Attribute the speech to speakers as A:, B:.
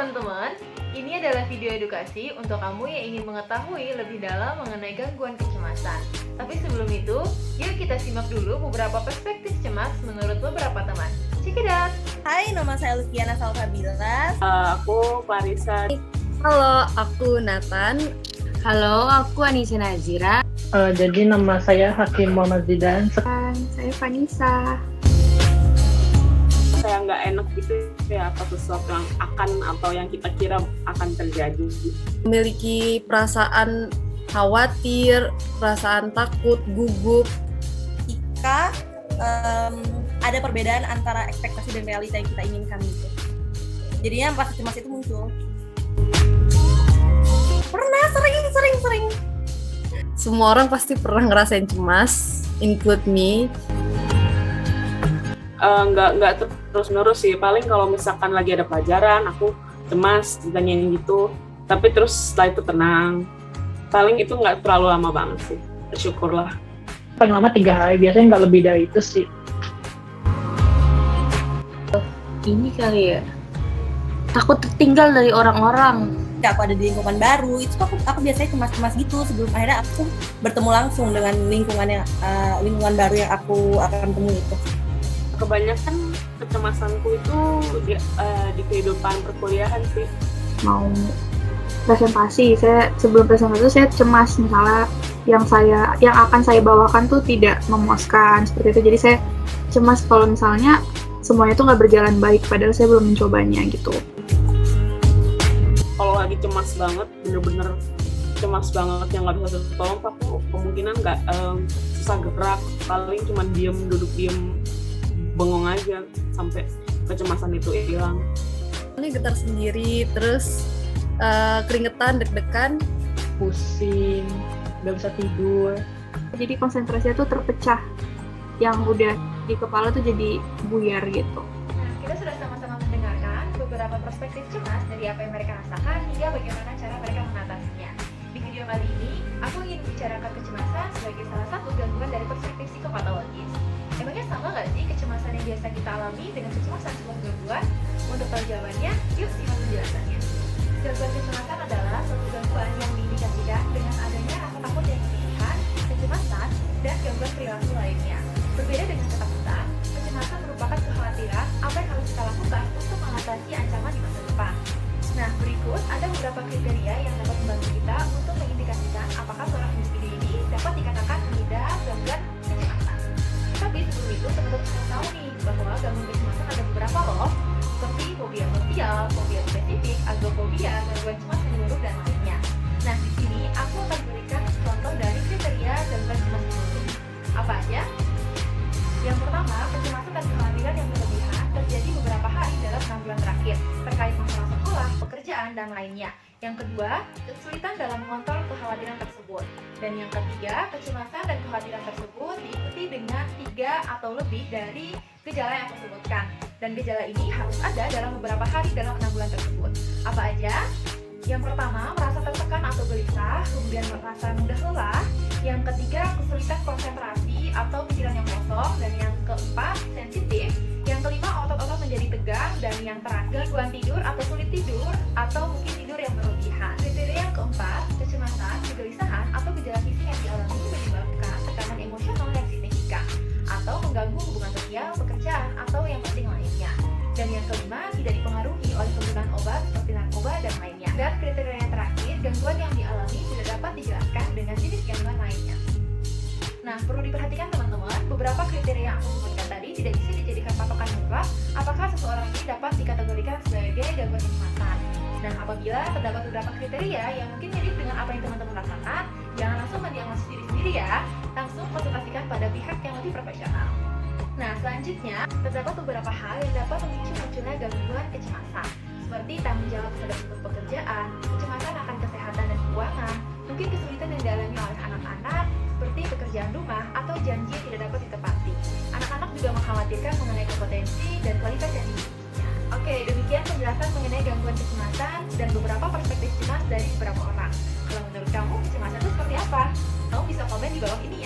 A: teman-teman, ini adalah video edukasi untuk kamu yang ingin mengetahui lebih dalam mengenai gangguan kecemasan. Tapi sebelum itu, yuk kita simak dulu beberapa perspektif cemas menurut beberapa teman. Check it out!
B: Hai, nama saya Lukiana Salsabila.
C: Aku Clarissa.
D: Halo, aku Nathan.
E: Halo, aku Anissa Nazira.
F: Jadi nama saya Hakim Muhammad Zidan.
D: Dan saya Vanessa.
C: Saya nggak enak gitu ya, apa sesuatu yang akan atau yang kita kira akan terjadi.
D: Memiliki perasaan khawatir, perasaan takut, gugup.
B: Jika ada perbedaan antara ekspektasi dan realita yang kita inginkan gitu. Jadinya rasa cemas itu muncul. Pernah, sering.
D: Semua orang pasti pernah ngerasain cemas, include me.
C: Nggak terus-menerus sih, paling kalau misalkan lagi ada pelajaran aku cemas ditanyain gitu, tapi terus setelah itu tenang. Paling itu nggak terlalu lama banget sih, syukurlah.
F: Paling lama 3 hari, biasanya nggak lebih dari itu sih.
E: Ini kali ya, takut tertinggal dari orang-orang.
B: Ketika aku ada di lingkungan baru, itu aku biasanya cemas-cemas gitu sebelum akhirnya aku bertemu langsung dengan lingkungan baru yang aku akan temui itu.
C: Kebanyakan kecemasanku itu di kehidupan perkuliahan sih.
G: Mau presentasi, sebelum presentasi saya cemas misalnya yang akan saya bawakan tuh tidak memuaskan seperti itu. Jadi saya cemas kalau misalnya semuanya tuh nggak berjalan baik padahal saya belum mencobanya gitu.
C: Kalau lagi cemas banget, bener-bener cemas banget yang nggak bisa tolong, aku kemungkinan nggak susah gerak, paling cuma duduk diem bengong aja sampai kecemasan itu hilang.
D: Ini getar sendiri, terus keringetan, deg-degan,
F: Pusing, nggak bisa tidur.
G: Jadi konsentrasinya tuh terpecah, yang udah di kepala tuh jadi buyar gitu.
A: Nah, kita sudah sama-sama mendengarkan beberapa perspektif cemas dari apa yang mereka rasakan hingga bagaimana cara mereka mengatasinya. Di video kali ini, aku ingin membicarakan kecemasan sebagai salah satu gangguan dari perspektif psikopatologis. Emangnya sama nggak sih kecemasan yang biasa kita alami dengan kecemasan sebuah gangguan? Untuk tahu jawabannya, yuk simak penjelasannya. Gangguan kecemasan adalah suatu gangguan yang diindikasikan dengan adanya rasa takut yang berlebihan, kecemasan, dan gangguan perilaku lainnya. Berbeda dengan ketakutan, kecemasan merupakan kekhawatiran apa yang harus kita lakukan untuk mengatasi ancaman di masa depan. Nah, berikut ada beberapa kriteria yang dapat membantu kita untuk mengindikasikan apakah seorang individu ini dapat dikatakan mengidap gangguan kecemasan. Tapi sebelum itu, teman-teman harus tahu nih bahwa gangguan kecemasan ada beberapa loh, seperti fobia sosial, fobia spesifik, agorafobia, gangguan cemas menyeluruh, dan lainnya. Nah, di sini aku akan berikan contoh dari kriteria gangguan cemas menyeluruh. Apa aja? Yang pertama, kecemasan dan kekhawatiran yang berlebihan terjadi beberapa hari dalam 6 bulan terakhir terkait masalah sekolah, pekerjaan, dan lainnya. Yang kedua, kesulitan dalam mengontrol kekhawatiran tersebut. Dan yang ketiga, kecemasan dan kekhawatiran tersebut diikuti dengan 3 atau lebih dari gejala yang aku sebutkan. Dan gejala ini harus ada dalam beberapa hari dalam 6 bulan tersebut. Apa aja? Yang pertama, merasa tertekan atau gelisah, kemudian merasa mudah lelah. Yang ketiga, kesulitan konsentrasi atau pikiran yang kosong. Dan yang keempat, sensitif. Yang kelima, otot-otot menjadi tegang. Dan yang terakhir, gangguan tidur atau sulit tidur, atau mungkin tidur yang berlebihan. Kriteria yang keempat, kecemasan, kegelisahan, atau gejala fisik yang dialami menyebabkan tekanan emosional yang signifikan, atau mengganggu hubungan sosial, pekerjaan, atau yang penting lainnya. Dan yang kelima, tidak dipengaruhi oleh penggunaan obat seperti narkoba dan lainnya. Dan kriteria yang terakhir, gangguan yang dialami tidak dapat dijelaskan dengan jenis gangguan lainnya. Nah, perlu diperhatikan teman-teman, beberapa kriteria yang aku sebutkan tadi tidak bisa dijadikan patokan mutlak apakah seseorang ini dapat dikategorikan sebagai gangguan kecemasan. Nah, apabila terdapat beberapa kriteria yang mungkin mirip dengan apa yang teman-teman rasakan, jangan langsung mendiagnosis diri sendiri ya, langsung konsultasikan pada pihak yang lebih profesional. Nah, selanjutnya, terdapat beberapa hal yang dapat memicu munculnya gangguan kecemasan, seperti tanggung jawab terhadap sebuah pekerjaan, kecemasan akan kesehatan dan keuangan, mungkin kesulitan yang dialami oleh anak-anak, seperti pekerjaan rumah atau janji yang tidak dapat ditepati. Anak-anak juga mengkhawatirkan mengenai kompetensi dan kualitas yang dimilikinya. Oke, demikian penjelasan mengenai gangguan kecemasan dan beberapa perspektif cemas dari beberapa orang. Kalau menurut kamu, kecemasan itu seperti apa? Kamu bisa komen di bawah ini ya.